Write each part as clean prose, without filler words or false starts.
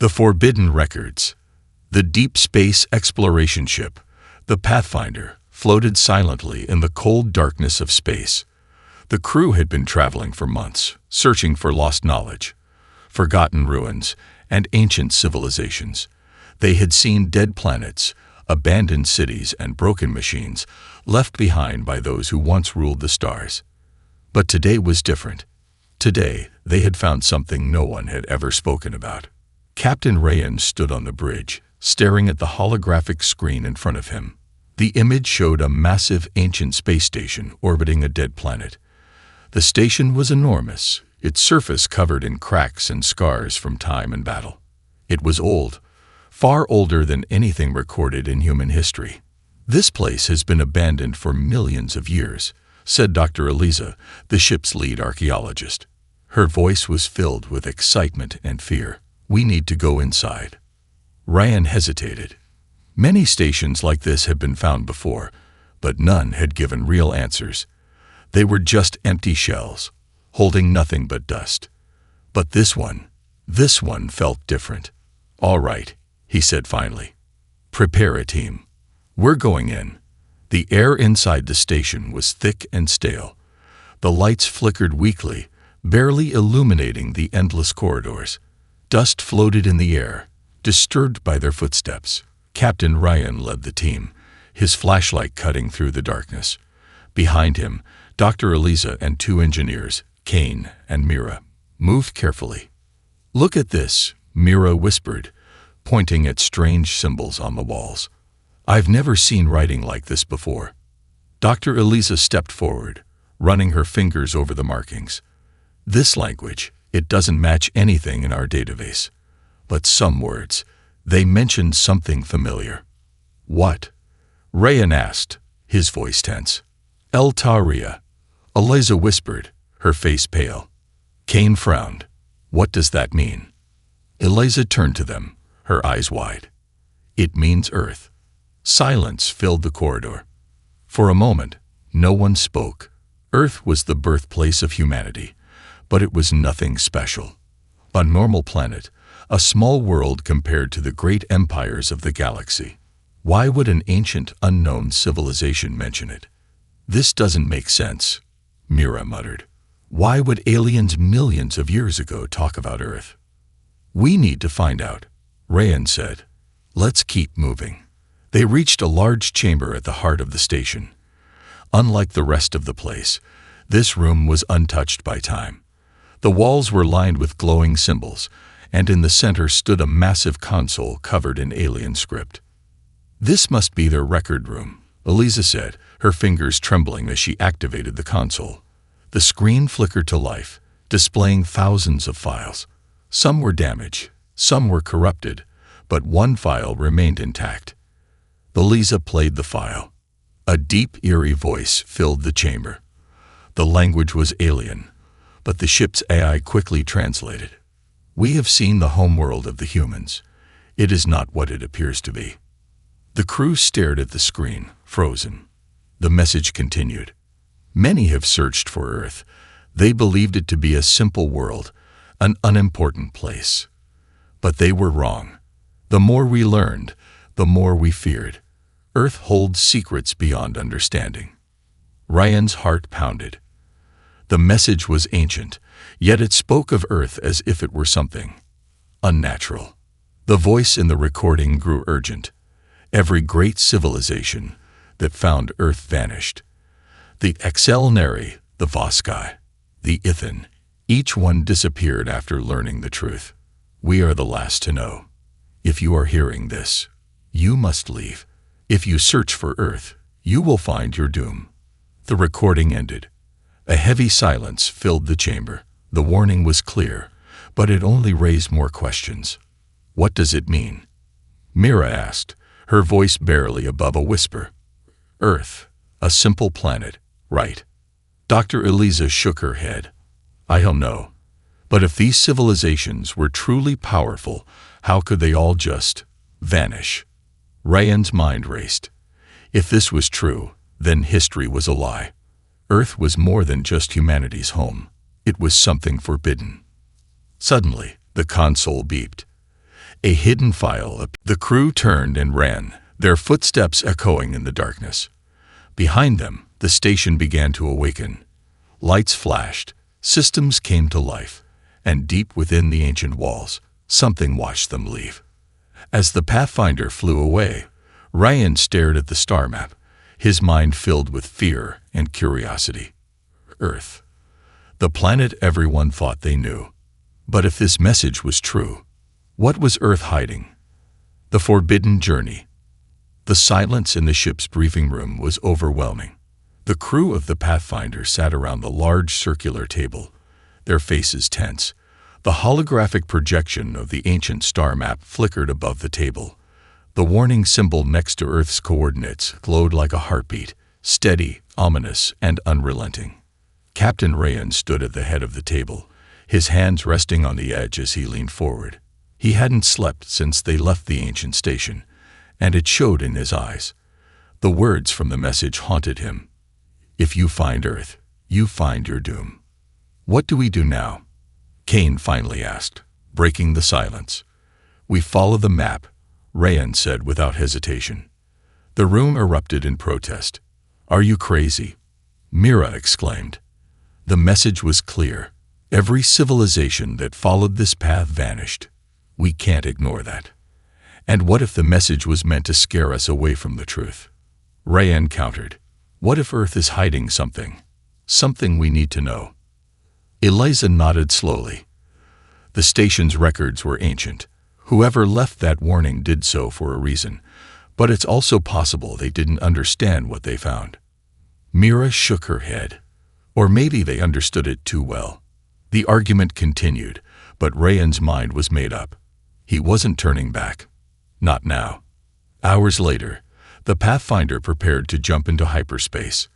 The Forbidden Records. The deep space exploration ship, the Pathfinder, floated silently in the cold darkness of space. The crew had been traveling for months, searching for lost knowledge, forgotten ruins, and ancient civilizations. They had seen dead planets, abandoned cities, and broken machines left behind by those who once ruled the stars. But today was different. Today, they had found something no one had ever spoken about. Captain Rayan stood on the bridge, staring at the holographic screen in front of him. The image showed a massive ancient space station orbiting a dead planet. The station was enormous, its surface covered in cracks and scars from time and battle. It was old, far older than anything recorded in human history. "This place has been abandoned for millions of years," said Dr. Eliza, the ship's lead archaeologist. Her voice was filled with excitement and fear. "We need to go inside." Ryan hesitated. Many stations like this had been found before, but none had given real answers. They were just empty shells, holding nothing but dust. But this one felt different. "All right," he said finally. "Prepare a team. We're going in." The air inside the station was thick and stale. The lights flickered weakly, barely illuminating the endless corridors. Dust floated in the air, disturbed by their footsteps. Captain Ryan led the team, his flashlight cutting through the darkness. Behind him, Dr. Eliza and two engineers, Kane and Mira, moved carefully. "Look at this," Mira whispered, pointing at strange symbols on the walls. "I've never seen writing like this before." Dr. Eliza stepped forward, running her fingers over the markings. "This language, it doesn't match anything in our database. But some words, they mentioned something familiar." "What?" Rayan asked, his voice tense. "El Taria," Eliza whispered, her face pale. Kane frowned. "What does that mean?" Eliza turned to them, her eyes wide. "It means Earth." Silence filled the corridor. For a moment, no one spoke. Earth was the birthplace of humanity, but it was nothing special. A normal planet, a small world compared to the great empires of the galaxy. Why would an ancient, unknown civilization mention it? "This doesn't make sense," Mira muttered. "Why would aliens millions of years ago talk about Earth?" "We need to find out," Rayan said. "Let's keep moving." They reached a large chamber at the heart of the station. Unlike the rest of the place, this room was untouched by time. The walls were lined with glowing symbols, and in the center stood a massive console covered in alien script. "This must be their record room," Eliza said, her fingers trembling as she activated the console. The screen flickered to life, displaying thousands of files. Some were damaged, some were corrupted, but one file remained intact. Eliza played the file. A deep, eerie voice filled the chamber. The language was alien, but the ship's AI quickly translated. "We have seen the homeworld of the humans. It is not what it appears to be." The crew stared at the screen, frozen. The message continued. "Many have searched for Earth. They believed it to be a simple world, an unimportant place. But they were wrong. The more we learned, the more we feared. Earth holds secrets beyond understanding." Ryan's heart pounded. The message was ancient, yet it spoke of Earth as if it were something unnatural. The voice in the recording grew urgent. Every great civilization that found Earth vanished. The Excelneri, the Voskai, the Ithan, each one disappeared after learning the truth. We are the last to know. If you are hearing this, you must leave. If you search for Earth, you will find your doom. The recording ended. A heavy silence filled the chamber. The warning was clear, but it only raised more questions. What does it mean? Mira asked, her voice barely above a whisper. Earth, a simple planet, right? Dr. Eliza shook her head. I don't know. But if these civilizations were truly powerful, how could they all just vanish? Ryan's mind raced. If this was true, then history was a lie. Earth was more than just humanity's home. It was something forbidden. Suddenly, the console beeped. A hidden file. The crew turned and ran, their footsteps echoing in the darkness. Behind them, the station began to awaken. Lights flashed, systems came to life, and deep within the ancient walls, something watched them leave. As the Pathfinder flew away, Ryan stared at the star map, his mind filled with fear and curiosity. Earth. The planet everyone thought they knew. But if this message was true, what was Earth hiding? The forbidden journey. The silence in the ship's briefing room was overwhelming. The crew of the Pathfinder sat around the large circular table, their faces tense. The holographic projection of the ancient star map flickered above the table. The warning symbol next to Earth's coordinates glowed like a heartbeat, steady, ominous, and unrelenting. Captain Rayan stood at the head of the table, his hands resting on the edge as he leaned forward. He hadn't slept since they left the ancient station, and it showed in his eyes. The words from the message haunted him. If you find Earth, you find your doom. What do we do now? Kane finally asked, breaking the silence. We follow the map, Rayan said without hesitation. The room erupted in protest. Are you crazy? Mira exclaimed. The message was clear. Every civilization that followed this path vanished. We can't ignore that. And what if the message was meant to scare us away from the truth? Rayan countered. What if Earth is hiding something? Something we need to know. Eliza nodded slowly. The station's records were ancient. Whoever left that warning did so for a reason, but it's also possible they didn't understand what they found. Mira shook her head. Or maybe they understood it too well. The argument continued, but Rayan's mind was made up. He wasn't turning back. Not now. Hours later, the Pathfinder prepared to jump into hyperspace.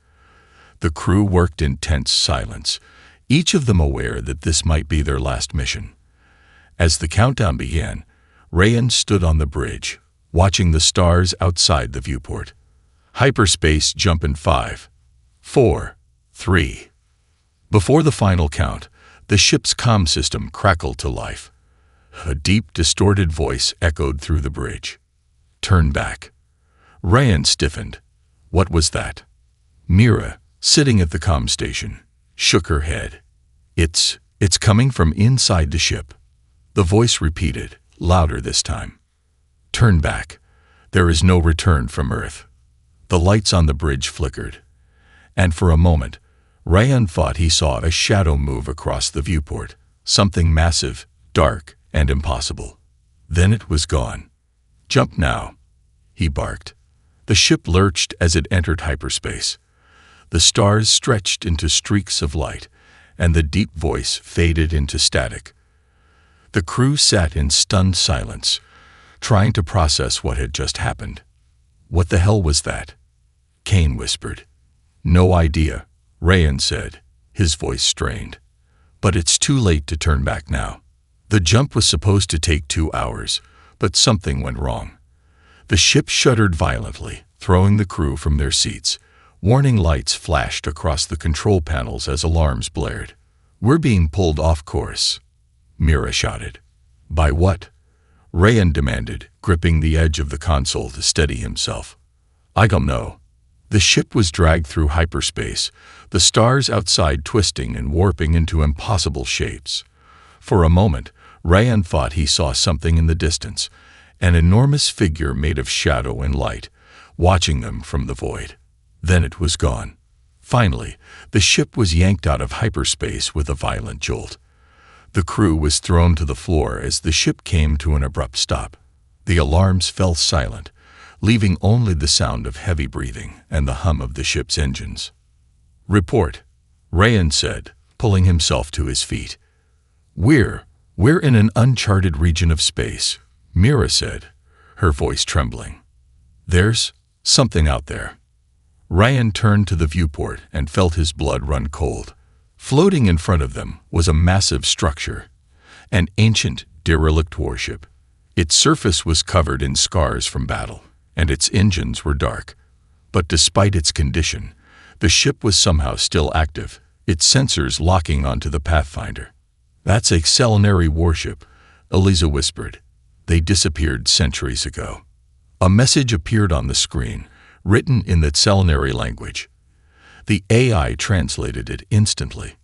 The crew worked in tense silence, each of them aware that this might be their last mission. As the countdown began, Rayan stood on the bridge, watching the stars outside the viewport. Hyperspace jump in 5, 4, 3. Before the final count, the ship's comm system crackled to life. A deep, distorted voice echoed through the bridge. Turn back. Rayan stiffened. What was that? Mira, sitting at the comm station, shook her head. It's coming from inside the ship. The voice repeated, louder this time. Turn back. There is no return from Earth. The lights on the bridge flickered. And for a moment, Rayan thought he saw a shadow move across the viewport, something massive, dark, and impossible. Then it was gone. Jump now, he barked. The ship lurched as it entered hyperspace. The stars stretched into streaks of light, and the deep voice faded into static. The crew sat in stunned silence, trying to process what had just happened. What the hell was that? Kane whispered. No idea, Rayan said, his voice strained. But it's too late to turn back now. The jump was supposed to take 2 hours, but something went wrong. The ship shuddered violently, throwing the crew from their seats. Warning lights flashed across the control panels as alarms blared. We're being pulled off course, Mira shouted. By what? Rayan demanded, gripping the edge of the console to steady himself. I don't know. The ship was dragged through hyperspace, the stars outside twisting and warping into impossible shapes. For a moment, Rayan thought he saw something in the distance, an enormous figure made of shadow and light, watching them from the void. Then it was gone. Finally, the ship was yanked out of hyperspace with a violent jolt. The crew was thrown to the floor as the ship came to an abrupt stop. The alarms fell silent, leaving only the sound of heavy breathing and the hum of the ship's engines. Report, Rayan said, pulling himself to his feet. We're in an uncharted region of space, Mira said, her voice trembling. There's something out there. Rayan turned to the viewport and felt his blood run cold. Floating in front of them was a massive structure, an ancient, derelict warship. Its surface was covered in scars from battle, and its engines were dark. But despite its condition, the ship was somehow still active, its sensors locking onto the Pathfinder. That's a Selenary warship, Eliza whispered. They disappeared centuries ago. A message appeared on the screen, written in the Tselnari language. The AI translated it instantly.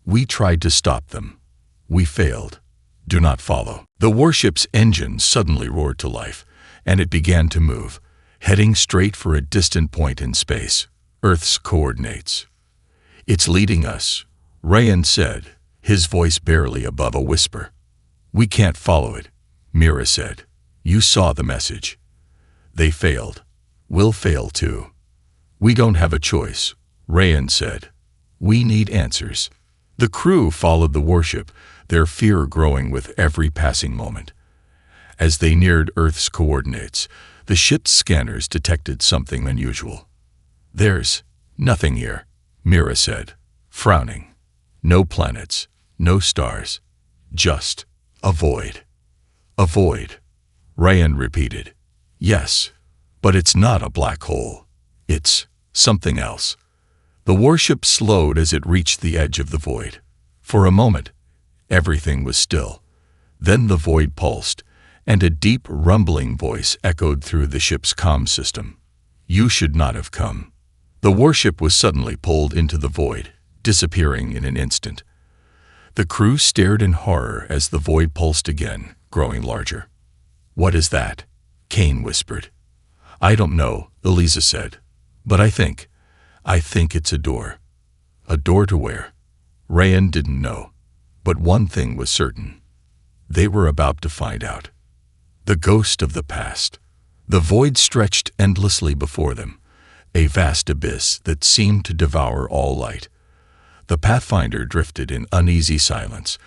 We tried to stop them. We failed. Do not follow. The warship's engine suddenly roared to life, and it began to move, heading straight for a distant point in space, Earth's coordinates. It's leading us, Rayan said, his voice barely above a whisper. We can't follow it, Mira said. You saw the message. They failed. We'll fail too. We don't have a choice, Rayan said. We need answers. The crew followed the warship, their fear growing with every passing moment. As they neared Earth's coordinates, the ship's scanners detected something unusual. There's nothing here, Mira said, frowning. No planets, no stars, just a void. A void, Rayan repeated. Yes, but it's not a black hole. It's something else. The warship slowed as it reached the edge of the void. For a moment, everything was still. Then the void pulsed, and a deep, rumbling voice echoed through the ship's comm system. You should not have come. The warship was suddenly pulled into the void, disappearing in an instant. The crew stared in horror as the void pulsed again, growing larger. What is that? Kane whispered. I don't know, Eliza said. But I think it's a door. A door to where? Rayan didn't know. But one thing was certain. They were about to find out. The ghost of the past. The void stretched endlessly before them, a vast abyss that seemed to devour all light. The Pathfinder drifted in uneasy silence,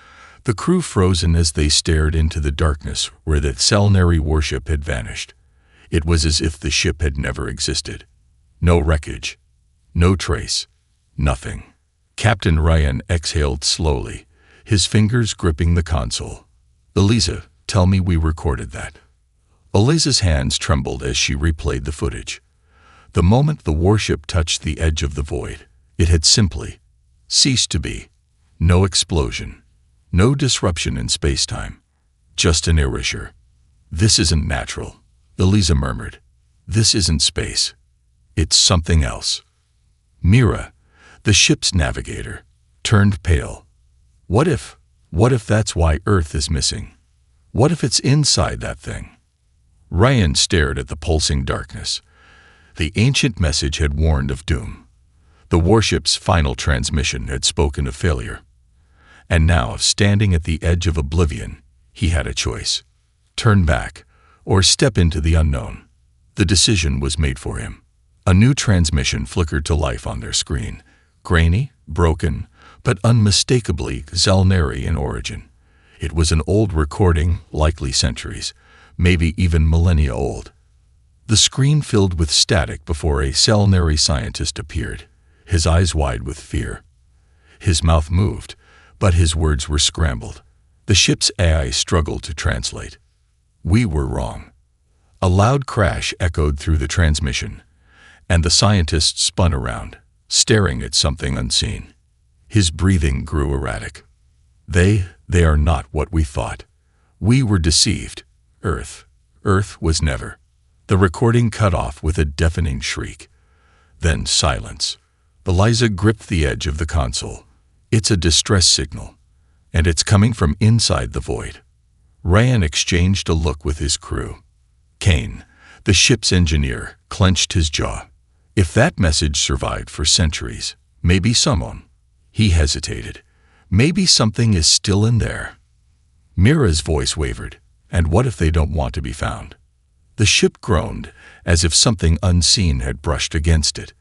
the crew frozen as they stared into the darkness where the Tselnari warship had vanished. It was as if the ship had never existed. No wreckage, no trace, nothing. Captain Rayan exhaled slowly, his fingers gripping the console. Eliza, tell me we recorded that. Eliza's hands trembled as she replayed the footage. The moment the warship touched the edge of the void, it had simply ceased to be. No explosion, no disruption in space-time, just an erasure. This isn't natural, Eliza murmured. This isn't space. It's something else. Mira, the ship's navigator, turned pale. What if that's why Earth is missing? What if it's inside that thing? Rayan stared at the pulsing darkness. The ancient message had warned of doom. The warship's final transmission had spoken of failure. And now, standing at the edge of oblivion, he had a choice. Turn back, or step into the unknown. The decision was made for him. A new transmission flickered to life on their screen, grainy, broken, but unmistakably Tselnari in origin. It was an old recording, likely centuries, maybe even millennia old. The screen filled with static before a Tselnari scientist appeared, his eyes wide with fear. His mouth moved, but his words were scrambled. The ship's AI struggled to translate. We were wrong. A loud crash echoed through the transmission, and the scientist spun around, staring at something unseen. His breathing grew erratic. They are not what we thought. We were deceived. Earth was never. The recording cut off with a deafening shriek. Then silence. Eliza gripped the edge of the console. It's a distress signal, and it's coming from inside the void. Rayan exchanged a look with his crew. Kane, the ship's engineer, clenched his jaw. If that message survived for centuries, maybe someone. He hesitated. Maybe something is still in there. Mira's voice wavered. And what if they don't want to be found? The ship groaned, as if something unseen had brushed against it.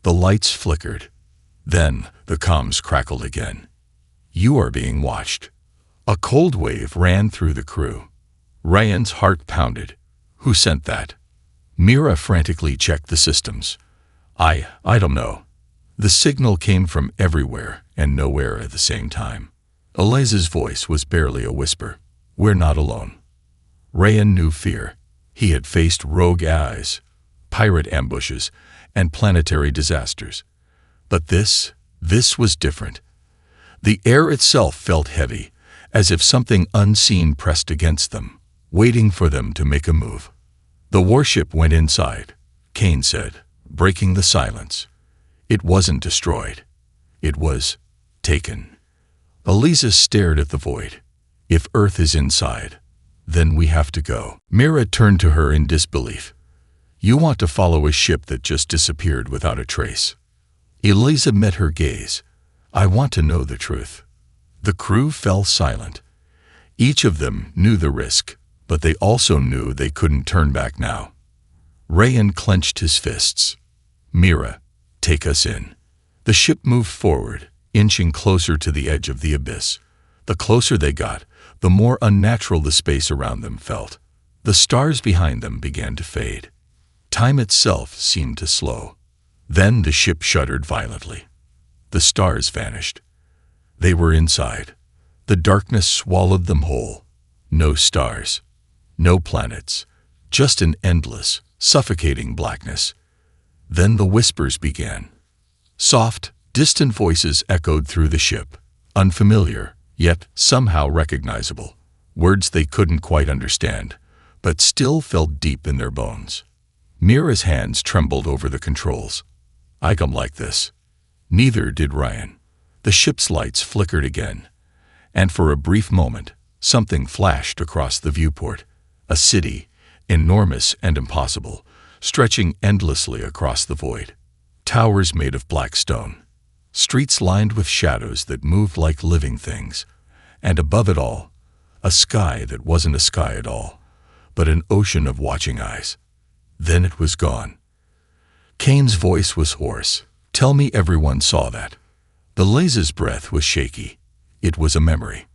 The lights flickered. Then the comms crackled again. You are being watched. A cold wave ran through the crew. Rayan's heart pounded. Who sent that? Mira frantically checked the systems. I don't know. The signal came from everywhere and nowhere at the same time. Eliza's voice was barely a whisper. We're not alone. Rayan knew fear. He had faced rogue AIs, pirate ambushes, and planetary disasters. But this was different. The air itself felt heavy, as if something unseen pressed against them. waiting for them to make a move. The warship went inside, Kane said, breaking the silence. It wasn't destroyed. It was taken. Eliza stared at the void. If Earth is inside, then we have to go. Mira turned to her in disbelief. You want to follow a ship that just disappeared without a trace? Eliza met her gaze. I want to know the truth. The crew fell silent. Each of them knew the risk, but they also knew they couldn't turn back now. Rayan clenched his fists. Mira, take us in. The ship moved forward, inching closer to the edge of the abyss. The closer they got, the more unnatural the space around them felt. The stars behind them began to fade. Time itself seemed to slow. Then the ship shuddered violently. The stars vanished. They were inside. The darkness swallowed them whole. No stars. No planets. Just an endless, suffocating blackness. Then the whispers began. Soft, distant voices echoed through the ship, unfamiliar, yet somehow recognizable. Words they couldn't quite understand, but still felt deep in their bones. Mira's hands trembled over the controls. I come like this. Neither did Rayan. The ship's lights flickered again, and for a brief moment, something flashed across the viewport. A city, enormous and impossible, stretching endlessly across the void. Towers made of black stone. Streets lined with shadows that moved like living things. And above it all, a sky that wasn't a sky at all, but an ocean of watching eyes. Then it was gone. Kane's voice was hoarse. Tell me everyone saw that. Eliza's breath was shaky. It was a memory.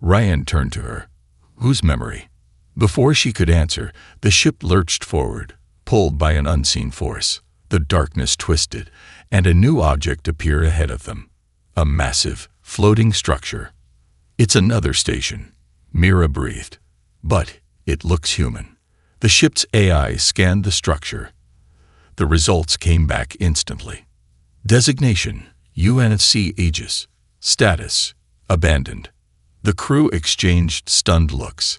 Rayan turned to her. Whose memory? Before she could answer, the ship lurched forward, pulled by an unseen force. The darkness twisted, and a new object appeared ahead of them. A massive, floating structure. It's another station, Mira breathed. But it looks human. The ship's AI scanned the structure. The results came back instantly. Designation, UNSC Aegis. Status, abandoned. The crew exchanged stunned looks.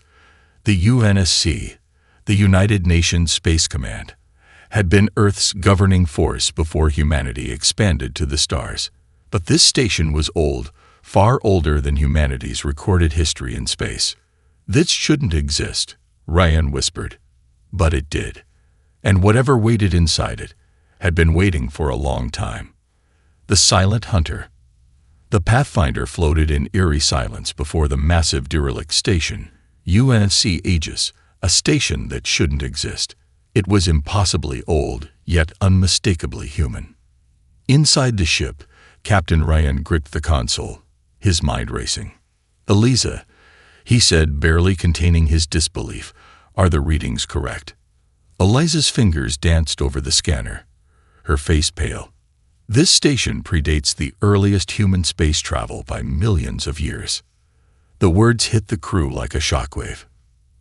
The UNSC, the United Nations Space Command, had been Earth's governing force before humanity expanded to the stars. But this station was old, far older than humanity's recorded history in space. This shouldn't exist, Rayan whispered. But it did. And whatever waited inside it had been waiting for a long time. The Silent Hunter. The Pathfinder floated in eerie silence before the massive derelict station, UNSC Aegis, a station that shouldn't exist. It was impossibly old, yet unmistakably human. Inside the ship, Captain Rayan gripped the console, his mind racing. Eliza, he said, barely containing his disbelief, are the readings correct? Eliza's fingers danced over the scanner, her face pale. This station predates the earliest human space travel by millions of years. The words hit the crew like a shockwave.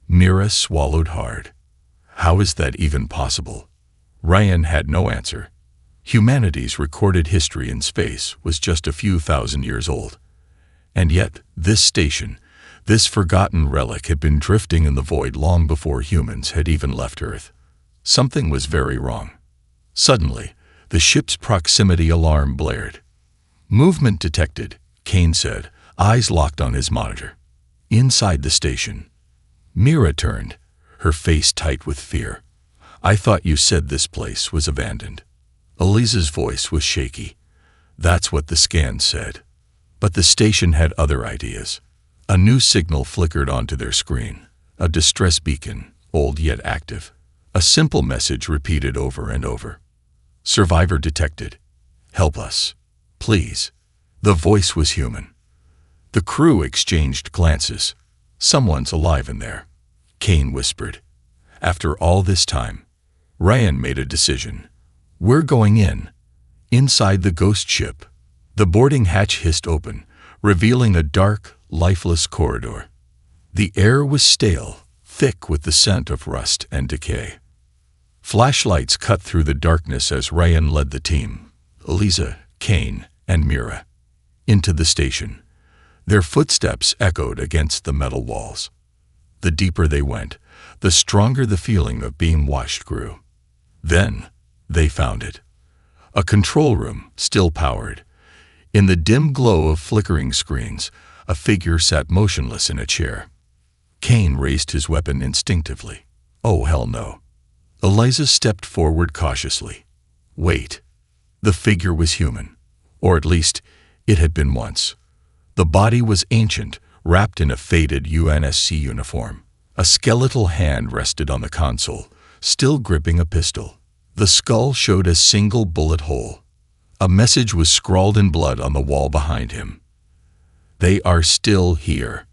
Mira swallowed hard. How is that even possible? Rayan had no answer. Humanity's recorded history in space was just a few thousand years old. And yet, this station, this forgotten relic had been drifting in the void long before humans had even left Earth. Something was very wrong. Suddenly, the ship's proximity alarm blared. Movement detected, Kane said, eyes locked on his monitor. Inside the station. Mira turned, her face tight with fear. I thought you said this place was abandoned. Eliza's voice was shaky. That's what the scan said. But the station had other ideas. A new signal flickered onto their screen, a distress beacon, old yet active. A simple message repeated over and over. Survivor detected. Help us. Please. The voice was human. The crew exchanged glances. Someone's alive in there, Kane whispered. After all this time, Rayan made a decision. We're going in. Inside the ghost ship. The boarding hatch hissed open, revealing a dark, lifeless corridor. The air was stale, thick with the scent of rust and decay. Flashlights cut through the darkness as Rayan led the team, Eliza, Kane, and Mira, into the station. Their footsteps echoed against the metal walls. The deeper they went, the stronger the feeling of being watched grew. Then, they found it. A control room, still powered. In the dim glow of flickering screens, a figure sat motionless in a chair. Kane raised his weapon instinctively. Oh, hell no. Eliza stepped forward cautiously. Wait. The figure was human. Or at least, it had been once. The body was ancient, wrapped in a faded UNSC uniform. A skeletal hand rested on the console, still gripping a pistol. The skull showed a single bullet hole. A message was scrawled in blood on the wall behind him. They are still here.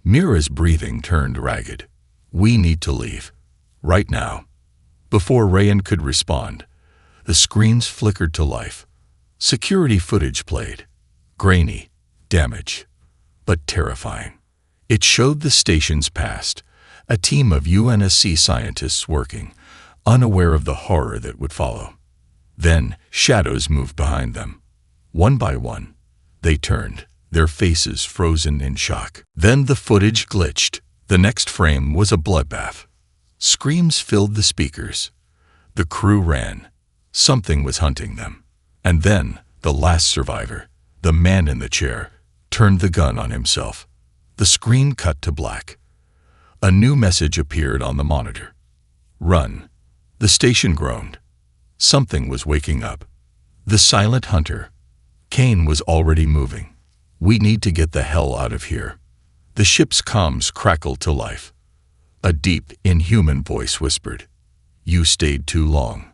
Mira's breathing turned ragged. We need to leave. Right now. Before Rayan could respond, the screens flickered to life. Security footage played. Grainy, damaged, but terrifying. It showed the station's past, a team of UNSC scientists working, unaware of the horror that would follow. Then, shadows moved behind them. One by one, they turned, their faces frozen in shock. Then the footage glitched. The next frame was a bloodbath. Screams filled the speakers. The crew ran. Something was hunting them. And then, the last survivor, the man in the chair, turned the gun on himself. The screen cut to black. A new message appeared on the monitor. Run. The station groaned. Something was waking up. The silent hunter. Kane was already moving. We need to get the hell out of here. The ship's comms crackled to life. A deep, inhuman voice whispered, You stayed too long.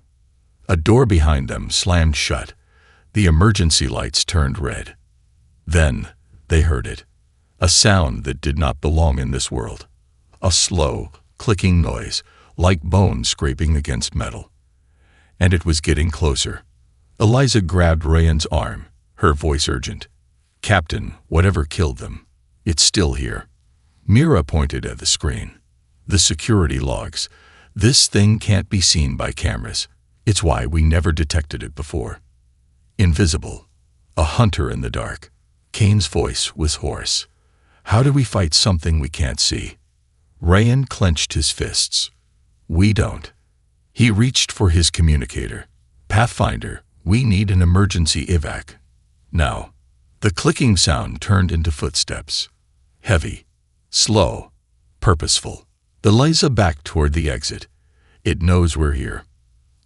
A door behind them slammed shut. The emergency lights turned red. Then, they heard it. A sound that did not belong in this world. A slow, clicking noise, like bones scraping against metal. And it was getting closer. Eliza grabbed Rayan's arm, her voice urgent. Captain, whatever killed them, it's still here. Mira pointed at the screen. The security logs. This thing can't be seen by cameras. It's why we never detected it before. Invisible. A hunter in the dark. Kane's voice was hoarse. How do we fight something we can't see? Rayan clenched his fists. We don't. He reached for his communicator. Pathfinder, we need an emergency evac. Now. The clicking sound turned into footsteps. Heavy. Slow. Purposeful. Eliza backed toward the exit. It knows we're here.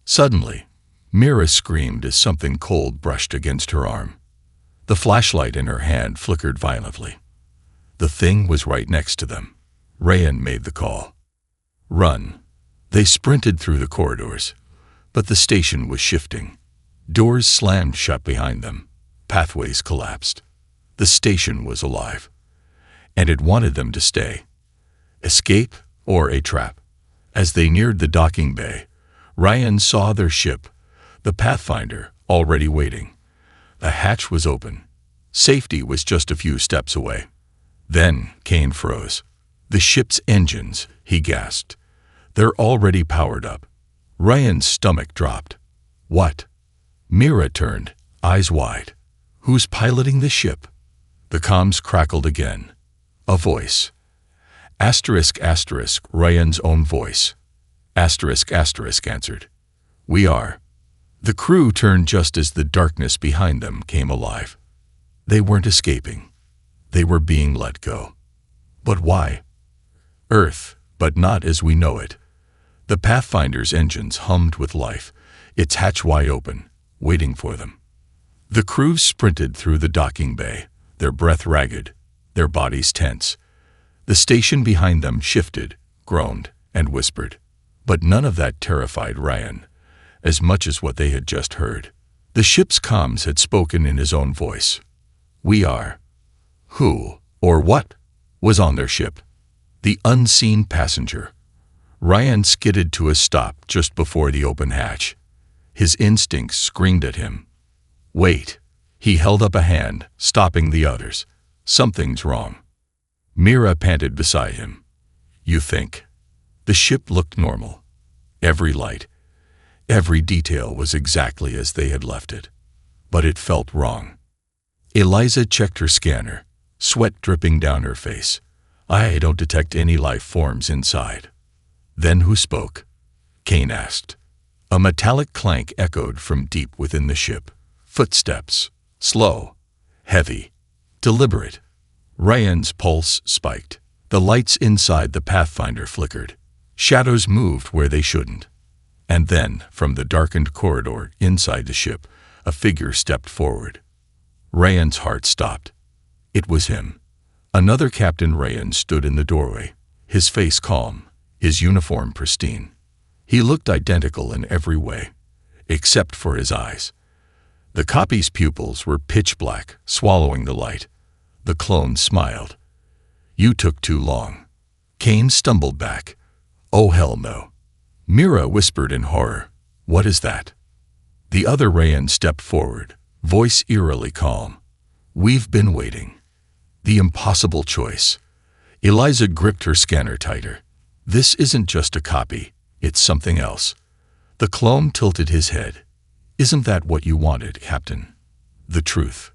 Suddenly, Mira screamed as something cold brushed against her arm. The flashlight in her hand flickered violently. The thing was right next to them. Rayan made the call. Run. They sprinted through the corridors, but the station was shifting. Doors slammed shut behind them. Pathways collapsed. The station was alive, and it wanted them to stay. Escape or a trap. As they neared the docking bay, Rayan saw their ship, the Pathfinder, already waiting. The hatch was open. Safety was just a few steps away. Then Kane froze. The ship's engines, he gasped. They're already powered up. Rayan's stomach dropped. What? Mira turned, eyes wide. Who's piloting the ship? The comms crackled again. A voice. Asterisk, asterisk, Rayan's own voice. Asterisk, asterisk answered. We are. The crew turned just as the darkness behind them came alive. They weren't escaping. They were being let go. But why? Earth, but not as we know it. The Pathfinder's engines hummed with life, its hatch wide open, waiting for them. The crew sprinted through the docking bay, their breath ragged, their bodies tense. The station behind them shifted, groaned, and whispered. But none of that terrified Rayan, as much as what they had just heard. The ship's comms had spoken in his own voice. We are. Who, or what, was on their ship? The unseen passenger. Rayan skidded to a stop just before the open hatch. His instincts screamed at him. Wait. He held up a hand, stopping the others. Something's wrong. Mira panted beside him. You think? The ship looked normal. Every light, every detail was exactly as they had left it. But it felt wrong. Eliza checked her scanner, sweat dripping down her face. I don't detect any life forms inside. Then who spoke? Kane asked. A metallic clank echoed from deep within the ship. Footsteps. Slow. Heavy. Deliberate. Ryan's pulse spiked. The lights inside the Pathfinder flickered. Shadows moved where they shouldn't. And then, from the darkened corridor inside the ship, a figure stepped forward. Ryan's heart stopped. It was him. Another Captain Ryan stood in the doorway, his face calm, his uniform pristine. He looked identical in every way, except for his eyes. The copy's pupils were pitch black, swallowing the light. The clone smiled. You took too long. Kane stumbled back. Oh, hell no. Mira whispered in horror. What is that? The other Rayan stepped forward, voice eerily calm. We've been waiting. The impossible choice. Eliza gripped her scanner tighter. This isn't just a copy, it's something else. The clone tilted his head. Isn't that what you wanted, Captain? The truth.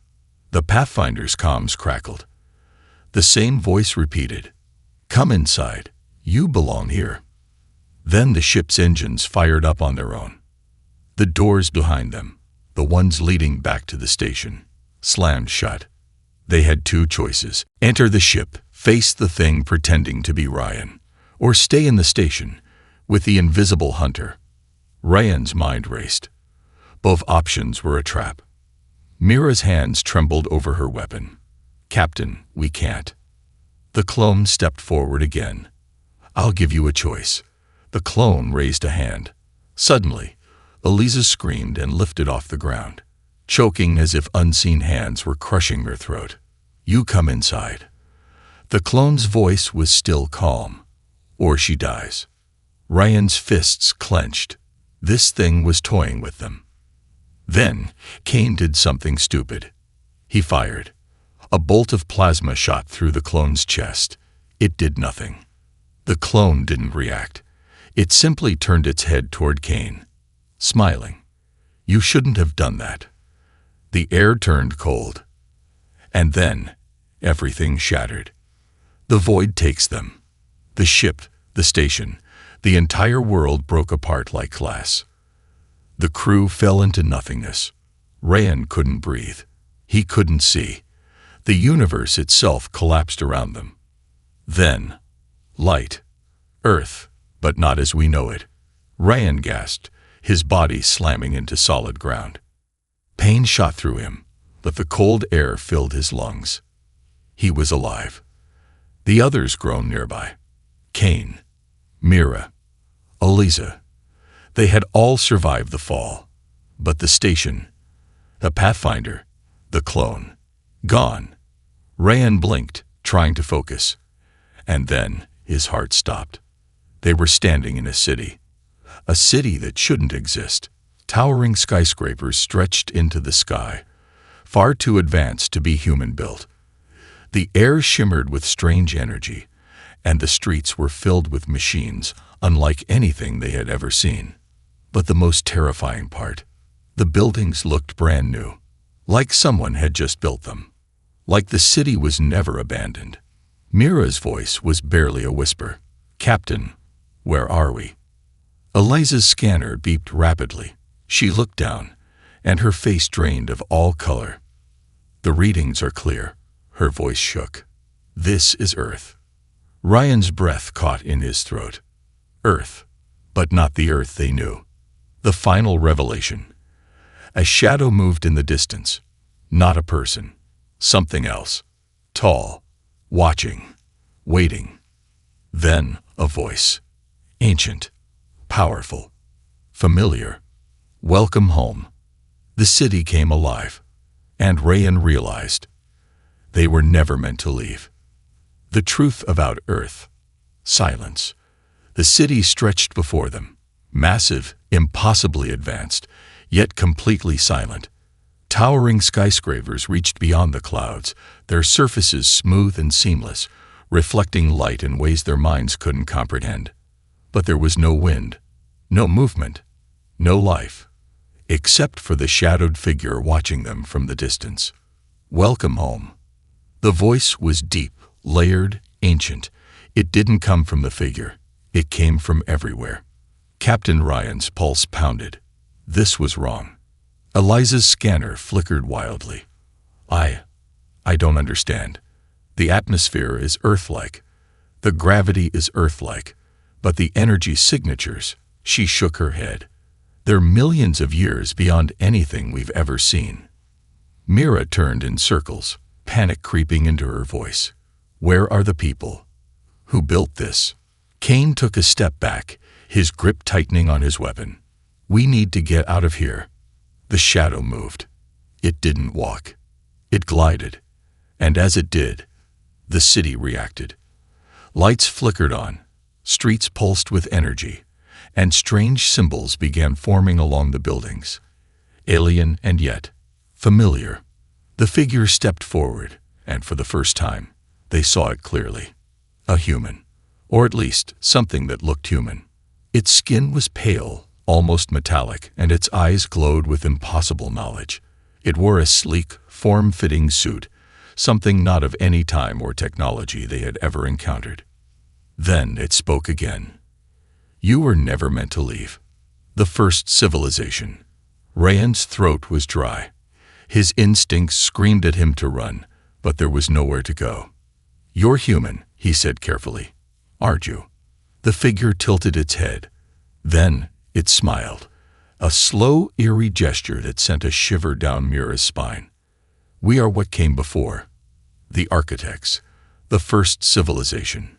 The Pathfinder's comms crackled. The same voice repeated. Come inside. You belong here. Then the ship's engines fired up on their own. The doors behind them, the ones leading back to the station, slammed shut. They had two choices. Enter the ship, face the thing pretending to be Ryan, or stay in the station with the invisible hunter. Ryan's mind raced. Both options were a trap. Mira's hands trembled over her weapon. Captain, we can't. The clone stepped forward again. I'll give you a choice. The clone raised a hand. Suddenly, Eliza screamed and lifted off the ground, choking as if unseen hands were crushing her throat. You come inside. The clone's voice was still calm. Or she dies. Ryan's fists clenched. This thing was toying with them. Then, Kane did something stupid. He fired. A bolt of plasma shot through the clone's chest. It did nothing. The clone didn't react. It simply turned its head toward Kane, smiling. You shouldn't have done that. The air turned cold. And then, everything shattered. The void takes them. The ship, the station, the entire world broke apart like glass. The crew fell into nothingness. Rayan couldn't breathe. He couldn't see. The universe itself collapsed around them. Then, light. Earth, but not as we know it. Rayan gasped, his body slamming into solid ground. Pain shot through him, but the cold air filled his lungs. He was alive. The others groaned nearby. Kane, Mira, Eliza. They had all survived the fall. But the station, the Pathfinder, the clone, gone. Rayan blinked, trying to focus. And then his heart stopped. They were standing in a city that shouldn't exist. Towering skyscrapers stretched into the sky, far too advanced to be human-built. The air shimmered with strange energy, and the streets were filled with machines unlike anything they had ever seen. But the most terrifying part, the buildings looked brand new, like someone had just built them, like the city was never abandoned. Mira's voice was barely a whisper. Captain, where are we? Eliza's scanner beeped rapidly. She looked down, and her face drained of all color. The readings are clear. Her voice shook. This is Earth. Ryan's breath caught in his throat. Earth, but not the Earth they knew. The final revelation. A shadow moved in the distance. Not a person. Something else. Tall. Watching. Waiting. Then a voice. Ancient. Powerful. Familiar. Welcome home. The city came alive. And Rayan realized they were never meant to leave. The truth about Earth. Silence. The city stretched before them. Massive, impossibly advanced, yet completely silent. Towering skyscrapers reached beyond the clouds, their surfaces smooth and seamless, reflecting light in ways their minds couldn't comprehend. But there was no wind, no movement, no life, except for the shadowed figure watching them from the distance. Welcome home. The voice was deep, layered, ancient. It didn't come from the figure. It came from everywhere. Captain Ryan's pulse pounded. This was wrong. Eliza's scanner flickered wildly. I don't understand. The atmosphere is Earth-like. The gravity is Earth-like. But the energy signatures, she shook her head. They're millions of years beyond anything we've ever seen. Mira turned in circles, panic creeping into her voice. Where are the people? Who built this? Kane took a step back, his grip tightening on his weapon. We need to get out of here. The shadow moved. It didn't walk. It glided. And as it did, the city reacted. Lights flickered on, streets pulsed with energy, and strange symbols began forming along the buildings. Alien and yet familiar. The figure stepped forward, and for the first time, they saw it clearly. A human, or at least something that looked human. Its skin was pale, almost metallic, and its eyes glowed with impossible knowledge. It wore a sleek, form-fitting suit, something not of any time or technology they had ever encountered. Then it spoke again. You were never meant to leave. The first civilization. Ryan's throat was dry. His instincts screamed at him to run, but there was nowhere to go. You're human, he said carefully. Aren't you? The figure tilted its head. Then it smiled. A slow, eerie gesture that sent a shiver down Mira's spine. We are what came before. The architects. The first civilization.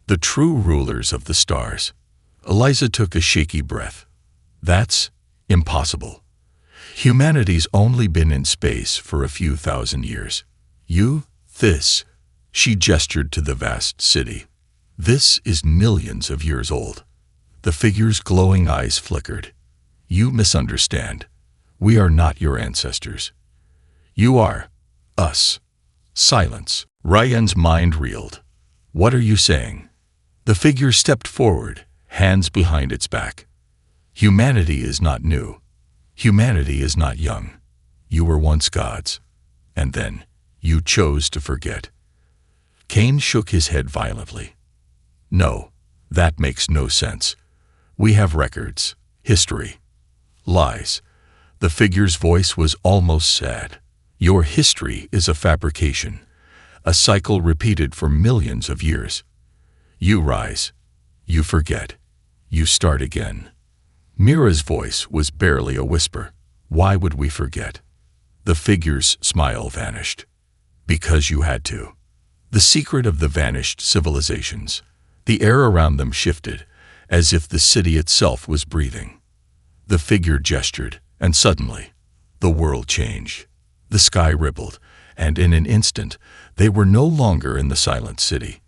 The true rulers of the stars. Eliza took a shaky breath. That's impossible. Humanity's only been in space for a few thousand years. This, she gestured to the vast city. This is millions of years old. The figure's glowing eyes flickered. You misunderstand. We are not your ancestors. You are us. Silence. Ryan's mind reeled. What are you saying? The figure stepped forward, hands behind its back. Humanity is not new. Humanity is not young. You were once gods. And then you chose to forget. Kane shook his head violently. No, that makes no sense. We have records, history, lies. The figure's voice was almost sad. Your history is a fabrication, a cycle repeated for millions of years. You rise, you forget, you start again. Mira's voice was barely a whisper. Why would we forget? The figure's smile vanished. Because you had to. The secret of the vanished civilizations. The air around them shifted, as if the city itself was breathing. The figure gestured, and suddenly, the world changed. The sky rippled, and in an instant, they were no longer in the silent city.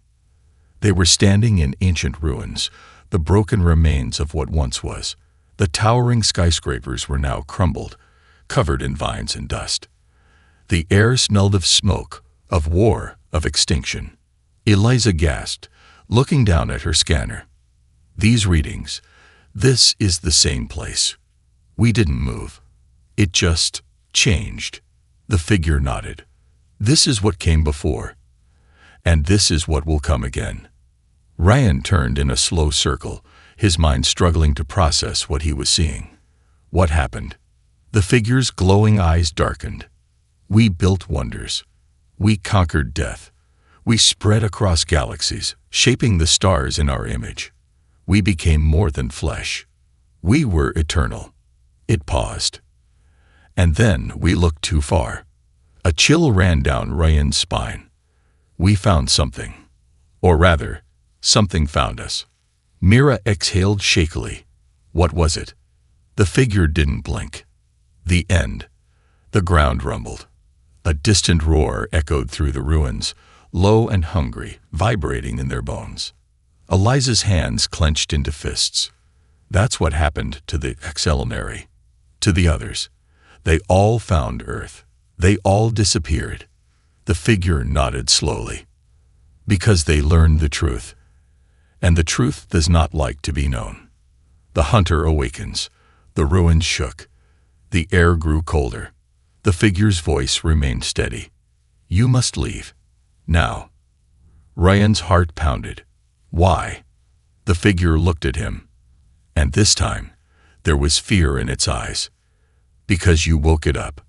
They were standing in ancient ruins, the broken remains of what once was. The towering skyscrapers were now crumbled, covered in vines and dust. The air smelled of smoke, of war, of extinction. Eliza gasped, looking down at her scanner. These readings, this is the same place. We didn't move. It just changed. The figure nodded. This is what came before. And this is what will come again. Ryan turned in a slow circle, his mind struggling to process what he was seeing. What happened? The figure's glowing eyes darkened. We built wonders. We conquered death. We spread across galaxies, shaping the stars in our image. We became more than flesh. We were eternal. It paused. And then we looked too far. A chill ran down Ryan's spine. We found something. Or rather, something found us. Mira exhaled shakily. What was it? The figure didn't blink. The end. The ground rumbled. A distant roar echoed through the ruins, low and hungry, vibrating in their bones. Eliza's hands clenched into fists. That's what happened to the Excellenary. To the others. They all found Earth. They all disappeared. The figure nodded slowly. Because they learned the truth. And the truth does not like to be known. The hunter awakens. The ruins shook. The air grew colder. The figure's voice remained steady. You must leave. Now. Ryan's heart pounded. Why? The figure looked at him, and this time there was fear in its eyes. Because you woke it up.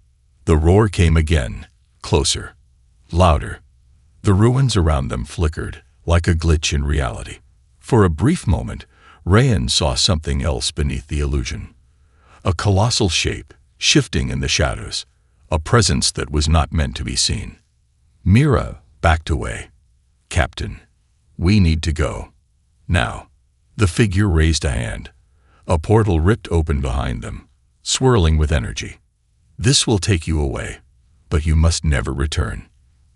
The roar came again, closer, louder. The ruins around them flickered, like a glitch in reality. For a brief moment, Ryan saw something else beneath the illusion. A colossal shape, shifting in the shadows, a presence that was not meant to be seen. Mira backed away. Captain, we need to go. Now. The figure raised a hand. A portal ripped open behind them, swirling with energy. This will take you away, but you must never return.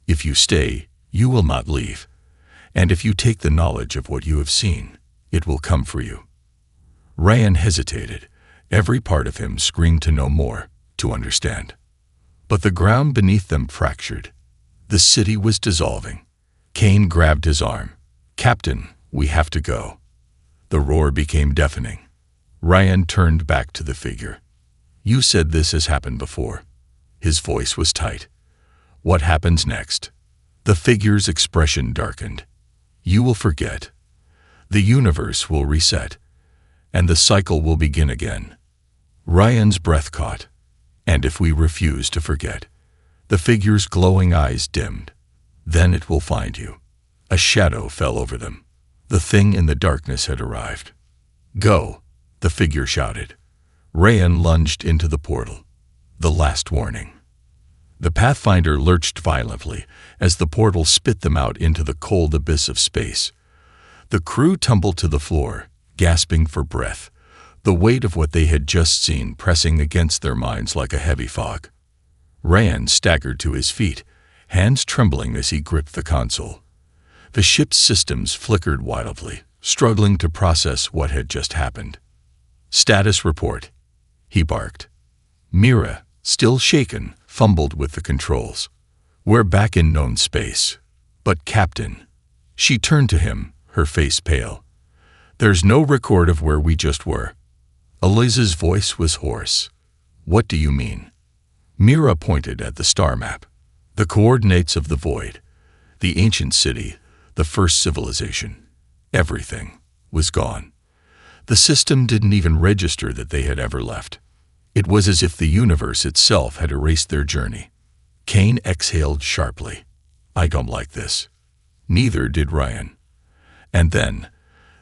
If you stay, you will not leave. And if you take the knowledge of what you have seen, it will come for you. Ryan hesitated. Every part of him screamed to know more, to understand. But the ground beneath them fractured. The city was dissolving. Kane grabbed his arm. Captain, we have to go. The roar became deafening. Ryan turned back to the figure. You said this has happened before. His voice was tight. What happens next? The figure's expression darkened. You will forget. The universe will reset, and the cycle will begin again. Ryan's breath caught. And if we refuse to forget? The figure's glowing eyes dimmed. Then it will find you. A shadow fell over them. The thing in the darkness had arrived. Go, the figure shouted. Ryan lunged into the portal. The last warning. The Pathfinder lurched violently as the portal spit them out into the cold abyss of space. The crew tumbled to the floor, gasping for breath, the weight of what they had just seen pressing against their minds like a heavy fog. Ryan staggered to his feet, hands trembling as he gripped the console. The ship's systems flickered wildly, struggling to process what had just happened. Status report, he barked. Mira, still shaken, fumbled with the controls. We're back in known space. But Captain, she turned to him, her face pale. There's no record of where we just were. Eliza's voice was hoarse. What do you mean? Mira pointed at the star map. The coordinates of the void, the ancient city, the first civilization. Everything was gone. The system didn't even register that they had ever left. It was as if the universe itself had erased their journey. Kane exhaled sharply. I don't like this. Neither did Ryan. And then,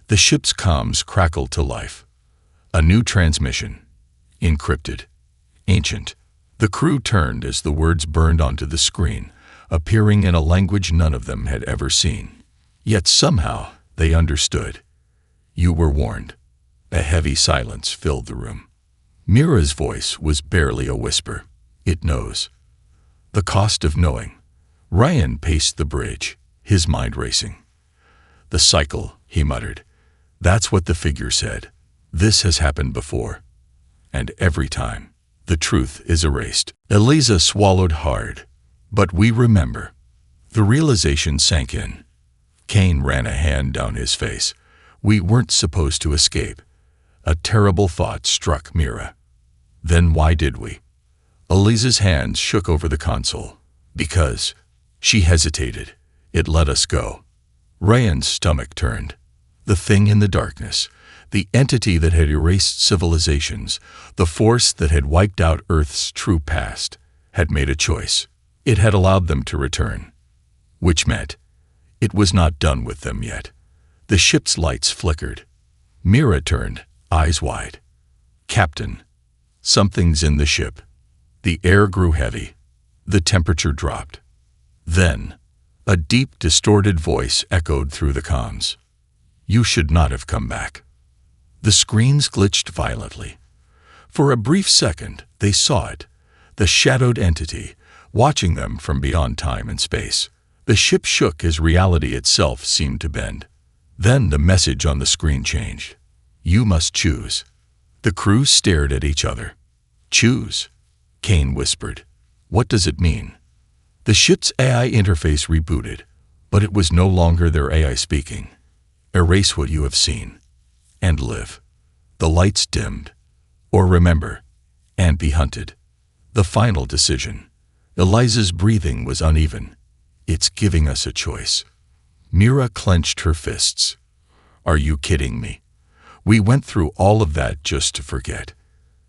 the ship's comms crackled to life. A new transmission. Encrypted. Ancient. The crew turned as the words burned onto the screen, appearing in a language none of them had ever seen. Yet somehow they understood. You were warned. A heavy silence filled the room. Mira's voice was barely a whisper. It knows. The cost of knowing. Ryan paced the bridge, his mind racing. The cycle, he muttered. That's what the figure said. This has happened before. And every time, the truth is erased. Eliza swallowed hard. But we remember. The realization sank in. Kane ran a hand down his face. We weren't supposed to escape. A terrible thought struck Mira. Then why did we? Eliza's hands shook over the console. Because. She hesitated. It let us go. Ryan's stomach turned. The thing in the darkness, the entity that had erased civilizations, the force that had wiped out Earth's true past, had made a choice. It had allowed them to return. Which meant it was not done with them yet. The ship's lights flickered. Mira turned, eyes wide. Captain, something's in the ship. The air grew heavy. The temperature dropped. Then, a deep, distorted voice echoed through the comms. You should not have come back. The screens glitched violently. For a brief second, they saw it, the shadowed entity, watching them from beyond time and space. The ship shook as reality itself seemed to bend. Then the message on the screen changed. You must choose. The crew stared at each other. Choose, Kane whispered. What does it mean? The ship's AI interface rebooted, but it was no longer their AI speaking. Erase what you have seen, and live. The lights dimmed. Or remember, and be hunted. The final decision. Eliza's breathing was uneven. It's giving us a choice. Mira clenched her fists. Are you kidding me? We went through all of that just to forget.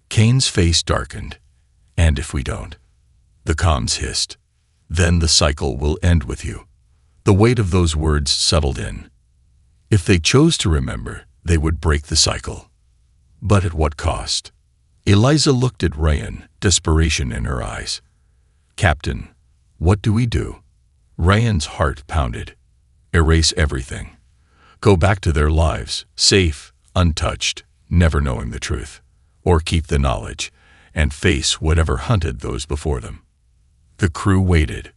Kane's face darkened. And if we don't? The comms hissed. Then the cycle will end with you. The weight of those words settled in. If they chose to remember, they would break the cycle. But at what cost? Eliza looked at Ryan, desperation in her eyes. Captain, what do we do? Ryan's heart pounded. Erase everything. Go back to their lives, safe, untouched, never knowing the truth. Or keep the knowledge, and face whatever hunted those before them. The crew waited.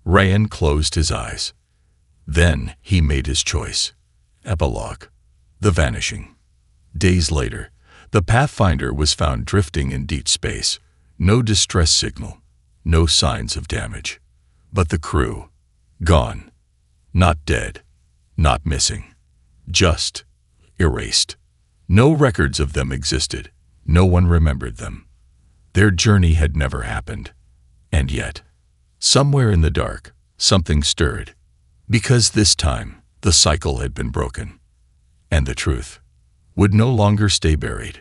Ryan closed his eyes. Then he made his choice. Epilogue. The Vanishing. Days later, the Pathfinder was found drifting in deep space. No distress signal, no signs of damage. But the crew, gone. Not dead, not missing. Just erased. No records of them existed. No one remembered them. Their journey had never happened. And yet, somewhere in the dark, something stirred. Because this time, the cycle had been broken. And the truth would no longer stay buried.